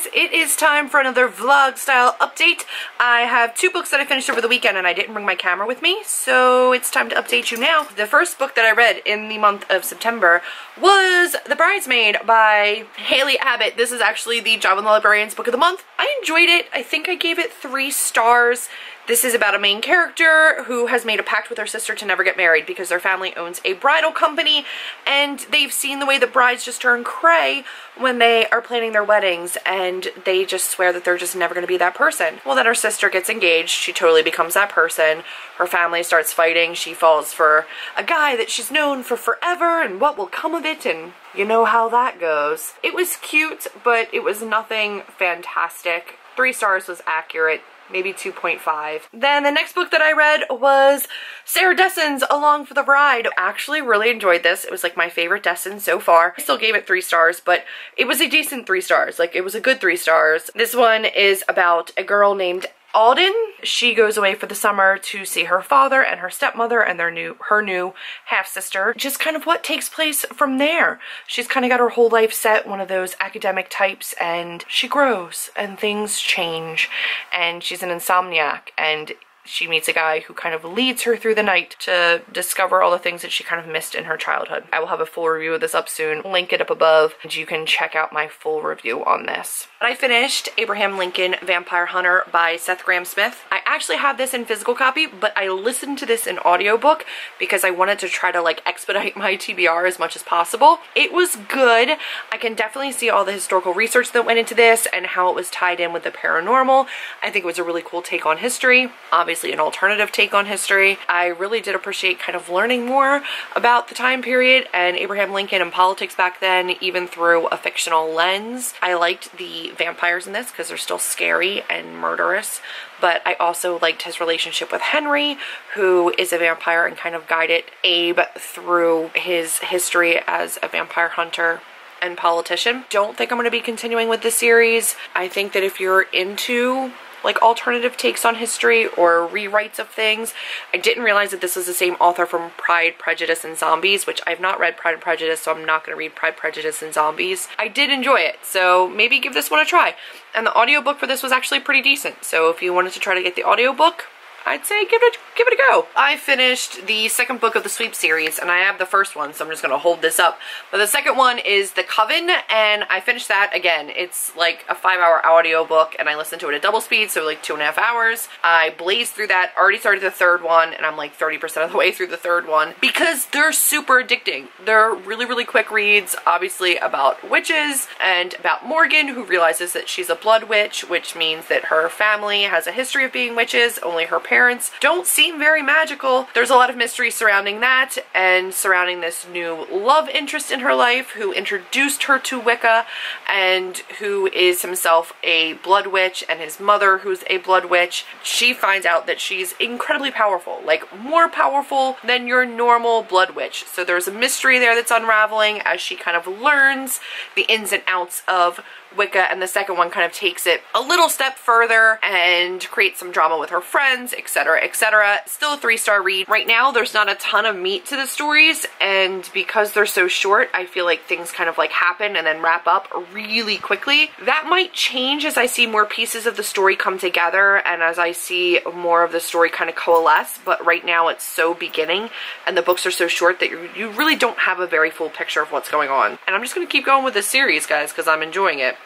guys, it is time for another vlog style update. I have two books that I finished over the weekend and I didn't bring my camera with me, so it's time to update you now. The first book that I read in the month of September was The Bridesmaid by Haley Abbott. This is actually the Job and the Librarian's book of the month. I enjoyed it. I think I gave it 3 stars. This is about a main character who has made a pact with her sister to never get married because their family owns a bridal company and they've seen the way that brides just turn cray when they are planning their weddings and they just swear that they're just never going to be that person. Well, then her sister gets engaged. She totally becomes that person. Her family starts fighting. She falls for a guy that she's known for forever, and what will come of it, and you know how that goes. It was cute, but it was nothing fantastic. 3 stars was accurate. Maybe 2.5. Then the next book that I read was Sarah Dessen's Along for the Ride. I actually really enjoyed this. It was like my favorite Dessen so far. I still gave it 3 stars, but it was a decent 3 stars. Like, it was a good 3 stars. This one is about a girl named Alden. She goes away for the summer to see her father and her stepmother and her new half-sister. Just kind of what takes place from there. She's kind of got her whole life set, one of those academic types, and she grows and things change, and she's an insomniac, and she meets a guy who kind of leads her through the night to discover all the things that she kind of missed in her childhood. I will have a full review of this up soon. Link it up above, and you can check out my full review on this. But I finished Abraham Lincoln Vampire Hunter by Seth Grahame-Smith. I actually have this in physical copy, but I listened to this in audiobook because I wanted to try to like expedite my TBR as much as possible. It was good. I can definitely see all the historical research that went into this and how it was tied in with the paranormal. I think it was a really cool take on history. Obviously an alternative take on history. I really did appreciate kind of learning more about the time period and Abraham Lincoln and politics back then, even through a fictional lens. I liked the vampires in this because they're still scary and murderous, but I also liked his relationship with Henry, who is a vampire, and kind of guided Abe through his history as a vampire hunter and politician. Don't think I'm going to be continuing with this series. I think that if you're into like alternative takes on history or rewrites of things. I didn't realize that this was the same author from Pride, Prejudice, and Zombies, which I've not read Pride and Prejudice, so I'm not going to read Pride, Prejudice, and Zombies. I did enjoy it, so maybe give this one a try. And the audiobook for this was actually pretty decent, so if you wanted to try to get the audiobook, I'd say give it a go. I finished the second book of the Sweep series, and I have the first one, so I'm just going to hold this up. But the second one is The Coven, and I finished that. Again, it's like a 5-hour audiobook, and I listened to it at double speed, so like 2.5 hours. I blazed through that, already started the third one, and I'm like 30% of the way through the third one, because they're super addicting. They're really, really quick reads, obviously about witches, and about Morgan, who realizes that she's a blood witch, which means that her family has a history of being witches. Only her parents don't seem very magical. There's a lot of mystery surrounding that and surrounding this new love interest in her life who introduced her to Wicca and who is himself a blood witch, and his mother who's a blood witch. She finds out that she's incredibly powerful, like more powerful than your normal blood witch. So there's a mystery there that's unraveling as she kind of learns the ins and outs of Wicca, and the second one kind of takes it a little step further and creates some drama with her friends, etc., etc. Still a 3-star read. Right now, there's not a ton of meat to the stories, and because they're so short, I feel like things kind of like happen and then wrap up really quickly. That might change as I see more pieces of the story come together and as I see more of the story kind of coalesce, but right now it's so beginning and the books are so short that you really don't have a very full picture of what's going on. And I'm just going to keep going with this series, guys, because I'm enjoying it.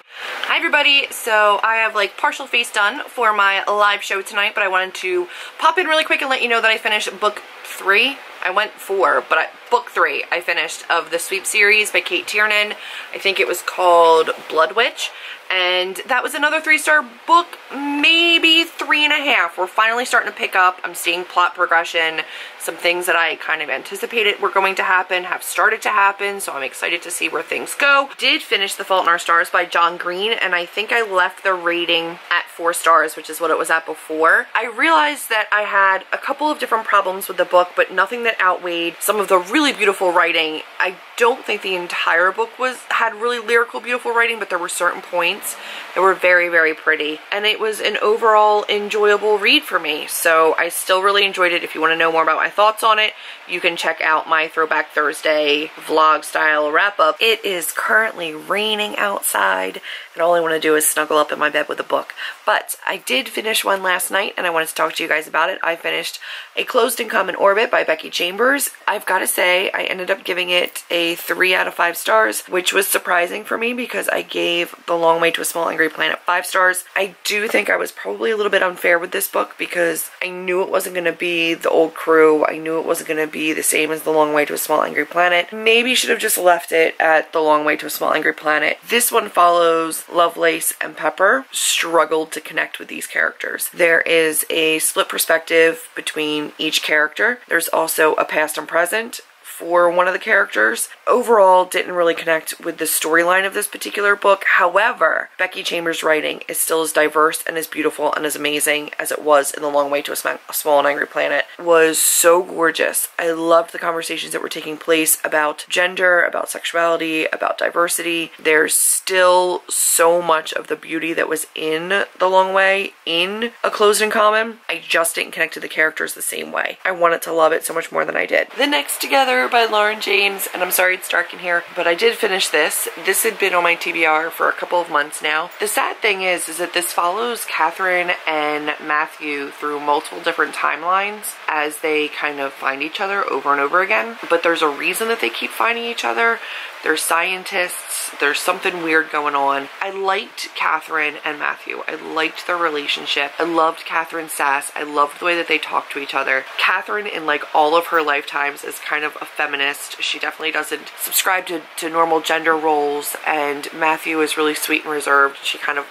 Hi everybody, so I have like partial face done for my live show tonight, but I wanted to pop in really quick and let you know that I finished book 3. I went 4, but book 3 I finished of the Sweep series by Kate Tiernan. I think it was called Blood Witch, and that was another 3-star book, maybe 3.5. We're finally starting to pick up. I'm seeing plot progression. Some things that I kind of anticipated were going to happen have started to happen, so I'm excited to see where things go. Did finish The Fault in Our Stars by John Green, and I think I left the rating at 4 stars, which is what it was at before. I realized that I had a couple of different problems with the book, but nothing that outweighed some of the really beautiful writing. I don't think the entire book had really lyrical, beautiful writing, but there were certain points that were very, very pretty. And it was an overall enjoyable read for me. So I still really enjoyed it. If you want to know more about my thoughts on it, you can check out my Throwback Thursday vlog style wrap up. It is currently raining outside and all I want to do is snuggle up in my bed with a book. But I did finish one last night and I wanted to talk to you guys about it. I finished A Closed and Common Orbit by Becky Chambers. I've got to say, I ended up giving it a 3 out of 5 stars, which was surprising for me because I gave The Long Way to a Small Angry Planet 5 stars. I do think I was probably a little bit unfair with this book because I knew it wasn't going to be the old crew. I knew it wasn't going to be the same as The Long Way to a Small Angry Planet. Maybe should have just left it at The Long Way to a Small Angry Planet. This one follows Lovelace and Pepper struggled to connect with these characters. There is a split perspective between each character. There's also a past and present for one of the characters. Overall, didn't really connect with the storyline of this particular book. However, Becky Chambers' writing is still as diverse and as beautiful and as amazing as it was in The Long Way to a Small and Angry Planet. It was so gorgeous. I loved the conversations that were taking place about gender, about sexuality, about diversity. There's still so much of the beauty that was in The Long Way in A Closed and Common. I just didn't connect to the characters the same way. I wanted to love it so much more than I did. The Next Together by Lauren James, and I'm sorry it's dark in here, but I did finish this. This had been on my TBR for a couple of months now. The sad thing is that this follows Catherine and Matthew through multiple different timelines as they kind of find each other over and over again, but there's a reason that they keep finding each other. They're scientists. There's something weird going on. I liked Catherine and Matthew. I liked their relationship. I loved Catherine's sass. I loved the way that they talked to each other. Catherine, in like all of her lifetimes, is kind of a feminist. She definitely doesn't subscribe to normal gender roles, and Matthew is really sweet and reserved.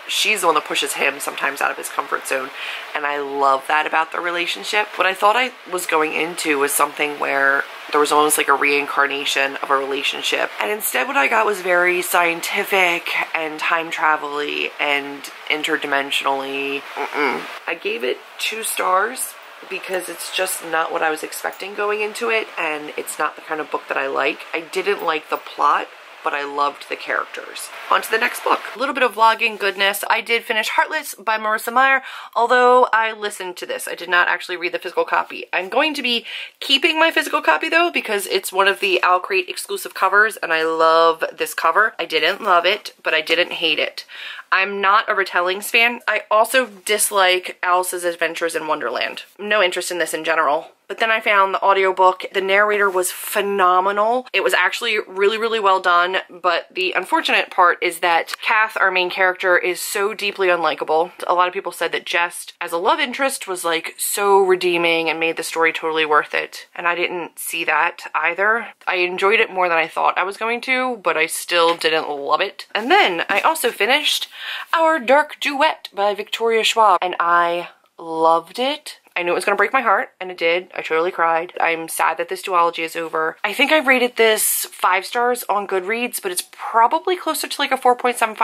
She's the one that pushes him sometimes out of his comfort zone, and I love that about their relationship. What I thought I was going into was something where there was almost like a reincarnation of a relationship. And instead what I got was very scientific and time travel-y and interdimensionally. I gave it 2 stars because it's just not what I was expecting going into it, and it's not the kind of book that I like. I didn't like the plot, but I loved the characters. On to the next book. A little bit of vlogging goodness. I did finish Heartless by Marissa Meyer, although I listened to this. I did not actually read the physical copy. I'm going to be keeping my physical copy though, because it's one of the Owl Crate exclusive covers, and I love this cover. I didn't love it, but I didn't hate it. I'm not a retellings fan. I also dislike Alice's Adventures in Wonderland. No interest in this in general. But then I found the audiobook. The narrator was phenomenal. It was actually really, really well done, but the unfortunate part is that Kath, our main character, is so deeply unlikable. A lot of people said that Jess, as a love interest, was like so redeeming and made the story totally worth it. And I didn't see that either. I enjoyed it more than I thought I was going to, but I still didn't love it. And then I also finished Our Dark Duet by Victoria Schwab, and I loved it. I knew it was going to break my heart, and it did. I totally cried. I'm sad that this duology is over. I think I rated this 5 stars on Goodreads, but it's probably closer to like a 4.75,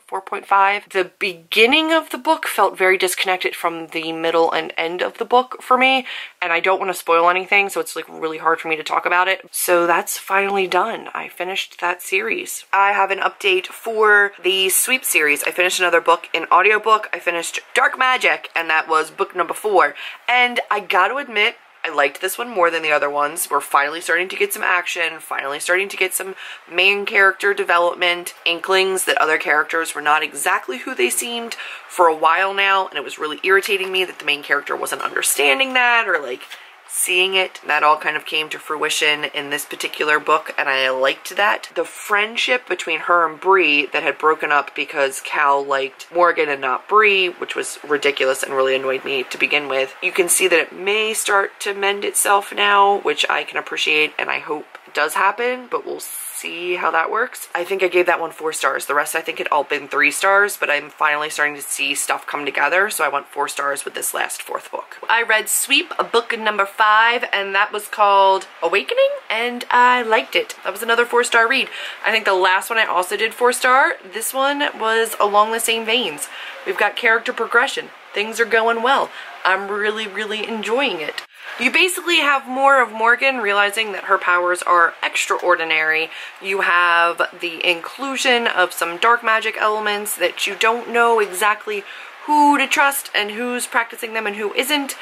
4.5. The beginning of the book felt very disconnected from the middle and end of the book for me, and I don't want to spoil anything, so it's like really hard for me to talk about it. So that's finally done. I finished that series. I have an update for the Sweep series. I finished another book in audiobook. I finished Dark Magic, and that was book number 4. And I gotta admit, I liked this one more than the other ones. We're finally starting to get some action, finally starting to get some main character development, inklings that other characters were not exactly who they seemed for a while now, and it was really irritating me that the main character wasn't understanding that or like seeing it. That all kind of came to fruition in this particular book, and I liked that. The friendship between her and Bree that had broken up because Cal liked Morgan and not Bree, which was ridiculous and really annoyed me to begin with. You can see that it may start to mend itself now, which I can appreciate and I hope does happen, but we'll see how that works. I think I gave that one 4 stars. The rest I think had all been 3 stars, but I'm finally starting to see stuff come together, so I want 4 stars with this last 4th book. I read Sweep, book number 5, and that was called Awakening, and I liked it. That was another 4-star read. I think the last one I also did 4-star. This one was along the same veins. We've got character progression. Things are going well. I'm really, really enjoying it. You basically have more of Morgan realizing that her powers are extraordinary. You have the inclusion of some dark magic elements that you don't know exactly who to trust and who's practicing them and who isn't.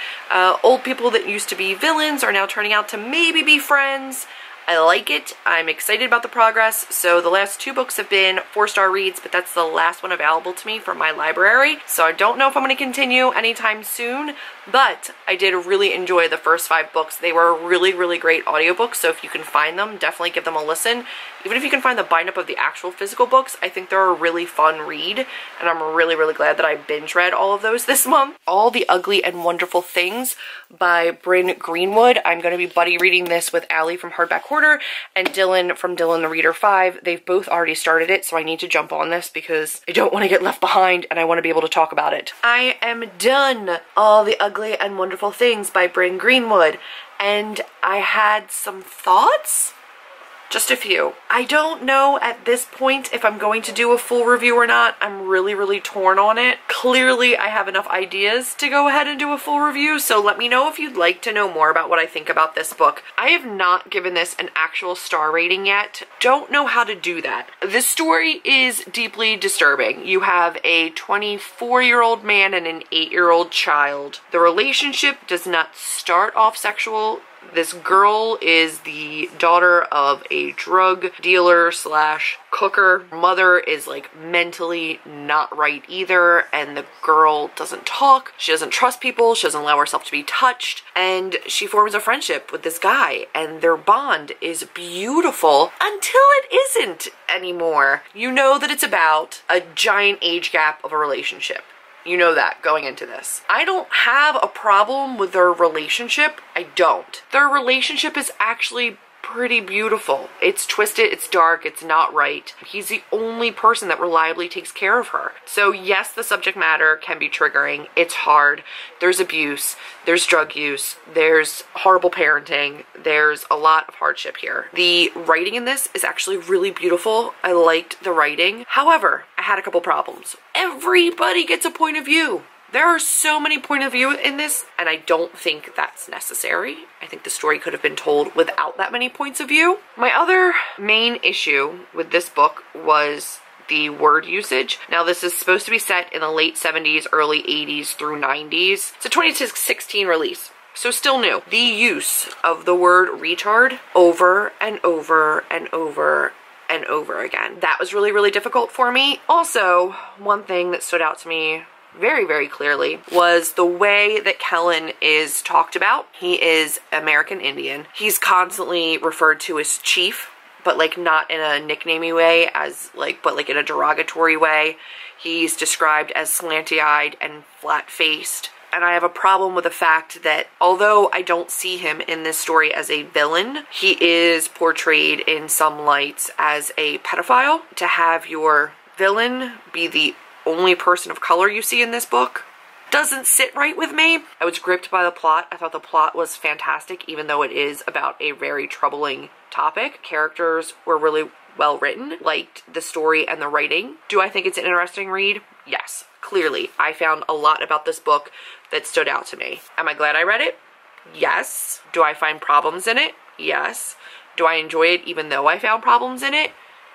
Old people that used to be villains are now turning out to maybe be friends. I like it. I'm excited about the progress. So the last 2 books have been 4-star reads, but that's the last one available to me from my library. So I don't know if I'm going to continue anytime soon, but I did really enjoy the first 5 books. They were really, really great audiobooks, so if you can find them, definitely give them a listen. Even if you can find the bind-up of the actual physical books, I think they're a really fun read, and I'm really, really glad that I binge read all of those this month. All the Ugly and Wonderful Things by Bryn Greenwood. I'm going to be buddy reading this with Allie from Hardback Hoarder and Dylan from Dylan the Reader 5. They've both already started it, so I need to jump on this because I don't want to get left behind and I want to be able to talk about it. I am done All the Ugly and Wonderful Things by Bryn Greenwood, and I had some thoughts. Just a few. I don't know at this point if I'm going to do a full review or not. I'm really, really torn on it. Clearly, I have enough ideas to go ahead and do a full review, so let me know if you'd like to know more about what I think about this book. I have not given this an actual star rating yet. Don't know how to do that. This story is deeply disturbing. You have a 24-year-old man and an 8-year-old child. The relationship does not start off sexual. This girl is the daughter of a drug dealer slash cooker. Mother is like mentally not right either, and the girl doesn't talk. She doesn't trust people. She doesn't allow herself to be touched, and she forms a friendship with this guy, and their bond is beautiful until it isn't anymore. You know that it's about a giant age gap of a relationship. You know that going into this. I don't have a problem with their relationship. I don't. Their relationship is actually pretty beautiful. It's twisted, it's dark, it's not right. He's the only person that reliably takes care of her. So yes, the subject matter can be triggering. It's hard. There's abuse, there's drug use, there's horrible parenting, there's a lot of hardship here. The writing in this is actually really beautiful. I liked the writing. However, I had a couple problems. Everybody gets a point of view. There are so many point of view in this, and I don't think that's necessary. I think the story could have been told without that many points of view. My other main issue with this book was the word usage. Now, this is supposed to be set in the late 70s, early 80s through 90s. It's a 2016 release, so still new. The use of the word retard over and over and over and over again. That was really, really difficult for me. Also, one thing that stood out to me very, very clearly was the way that Kellen is talked about. He is American Indian. He's constantly referred to as chief, but like not in a nicknamey way, but like in a derogatory way. He's described as slanty-eyed and flat-faced. And I have a problem with the fact that although I don't see him in this story as a villain, he is portrayed in some lights as a pedophile. To have your villain be the only person of color you see in this book doesn't sit right with me. I was gripped by the plot. I thought the plot was fantastic, even though it is about a very troubling topic. Characters were really well written. Liked the story and the writing. Do I think it's an interesting read? Yes, clearly. I found a lot about this book that stood out to me. Am I glad I read it? Yes. Do I find problems in it? Yes. Do I enjoy it even though I found problems in it?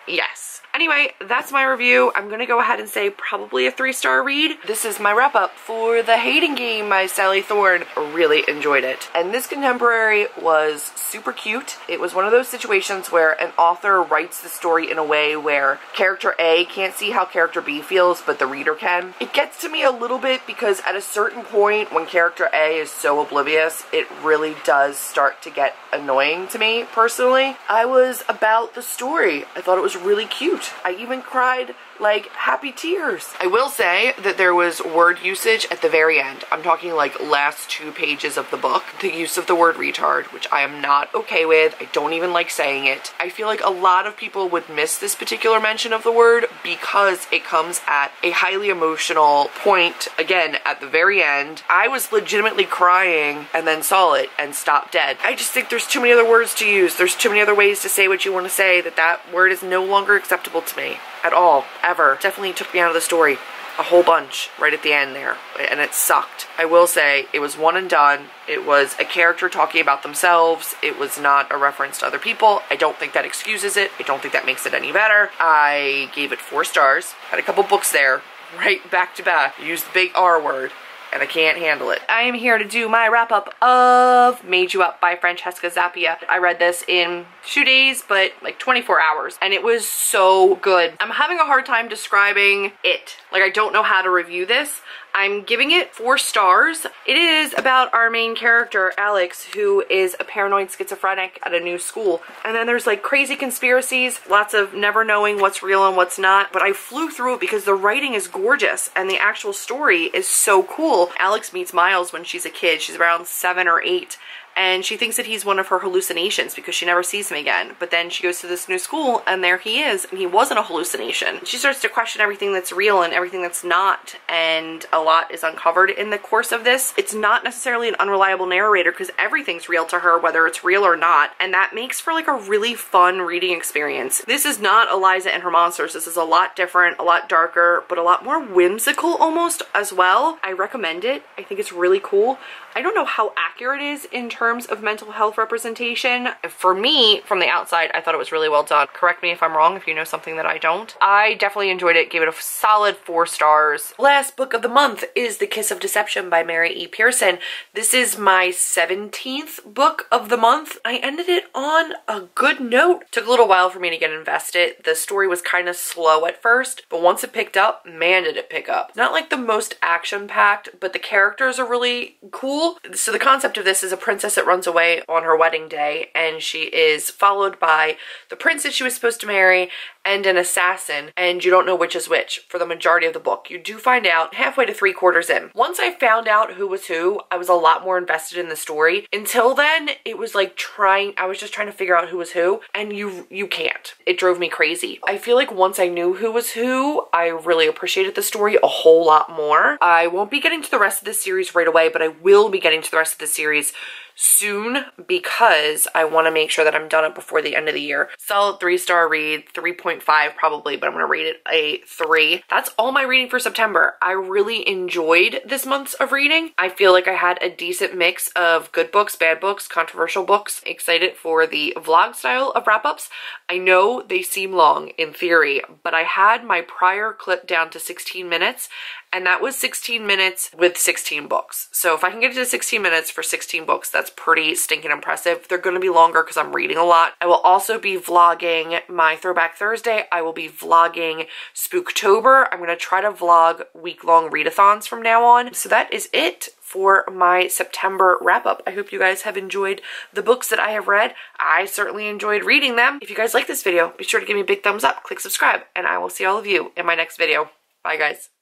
Yes. Anyway, that's my review. I'm gonna go ahead and say probably a 3-star read. This is my wrap up for The Hating Game by Sally Thorne. Really enjoyed it. And this contemporary was super cute. It was one of those situations where an author writes the story in a way where character A can't see how character B feels, but the reader can. It gets to me a little bit because at a certain point when character A is so oblivious, it really does start to get annoying to me personally. I was about the story. I thought it was really cute. I even cried like happy tears. I will say that there was word usage at the very end. I'm talking like last 2 pages of the book. The use of the word retard, which I am not okay with. I don't even like saying it. I feel like a lot of people would miss this particular mention of the word because it comes at a highly emotional point. Again, at the very end, I was legitimately crying and then saw it and stopped dead. I just think there's too many other words to use. There's too many other ways to say what you want to say that word is no longer acceptable to me at all, ever. Definitely took me out of the story. a whole bunch right at the end there, and it sucked. I will say it was one and done. It was a character talking about themselves. It was not a reference to other people. I don't think that excuses it. I don't think that makes it any better. I gave it 4 stars. Had a couple books there right back to back. Used the big R word, and I can't handle it. I am here to do my wrap-up of Made You Up by Francesca Zappia. I read this in 2 days, but like 24 hours, and it was so good. I'm having a hard time describing it. Like, I don't know how to review this. I'm giving it 4 stars. It is about our main character, Alex, who is a paranoid schizophrenic at a new school. And then there's like crazy conspiracies, lots of never knowing what's real and what's not. But I flew through it because the writing is gorgeous and the actual story is so cool. Alex meets Miles when she's a kid. She's around 7 or 8. And she thinks that he's one of her hallucinations because she never sees him again. But then she goes to this new school and there he is, and he wasn't a hallucination. She starts to question everything that's real and everything that's not, and a lot is uncovered in the course of this. It's not necessarily an unreliable narrator because everything's real to her, whether it's real or not, and that makes for like a really fun reading experience. This is not Eliza and Her Monsters. This is a lot different, a lot darker, but a lot more whimsical almost as well. I recommend it. I think it's really cool. I don't know how accurate it is in terms of mental health representation. For me, from the outside, I thought it was really well done. Correct me if I'm wrong, if you know something that I don't. I definitely enjoyed it, gave it a solid 4 stars. Last book of the month is The Kiss of Deception by Mary E. Pearson. This is my 17th book of the month. I ended it on a good note. Took a little while for me to get invested. The story was kind of slow at first, but once it picked up, man did it pick up. Not like the most action-packed, but the characters are really cool. So the concept of this is a princess that runs away on her wedding day, and she is followed by the prince that she was supposed to marry and an assassin, and you don't know which is which for the majority of the book. You do find out halfway to 3/4 in. Once I found out who was who, I was a lot more invested in the story. Until then, it was like I was just trying to figure out who was who, and you can't. It drove me crazy. I feel like once I knew who was who, I really appreciated the story a whole lot more. I won't be getting to the rest of this series right away, but I will be getting to the rest of the series soon because I want to make sure that I'm done it before the end of the year. Solid 3-star read, 3.5 probably, but I'm going to rate it a 3. That's all my reading for September. I really enjoyed this month's of reading. I feel like I had a decent mix of good books, bad books, controversial books. Excited for the vlog style of wrap-ups. I know they seem long in theory, but I had my prior clip down to 16 minutes, and that was 16 minutes with 16 books. So if I can get it to 16 minutes for 16 books, that's pretty stinking impressive. They're going to be longer because I'm reading a lot. I will also be vlogging my Throwback Thursday. I will be vlogging Spooktober. I'm going to try to vlog week-long readathons from now on. So that is it for my September wrap-up. I hope you guys have enjoyed the books that I have read. I certainly enjoyed reading them. If you guys like this video, be sure to give me a big thumbs up, click subscribe, and I will see all of you in my next video. Bye, guys.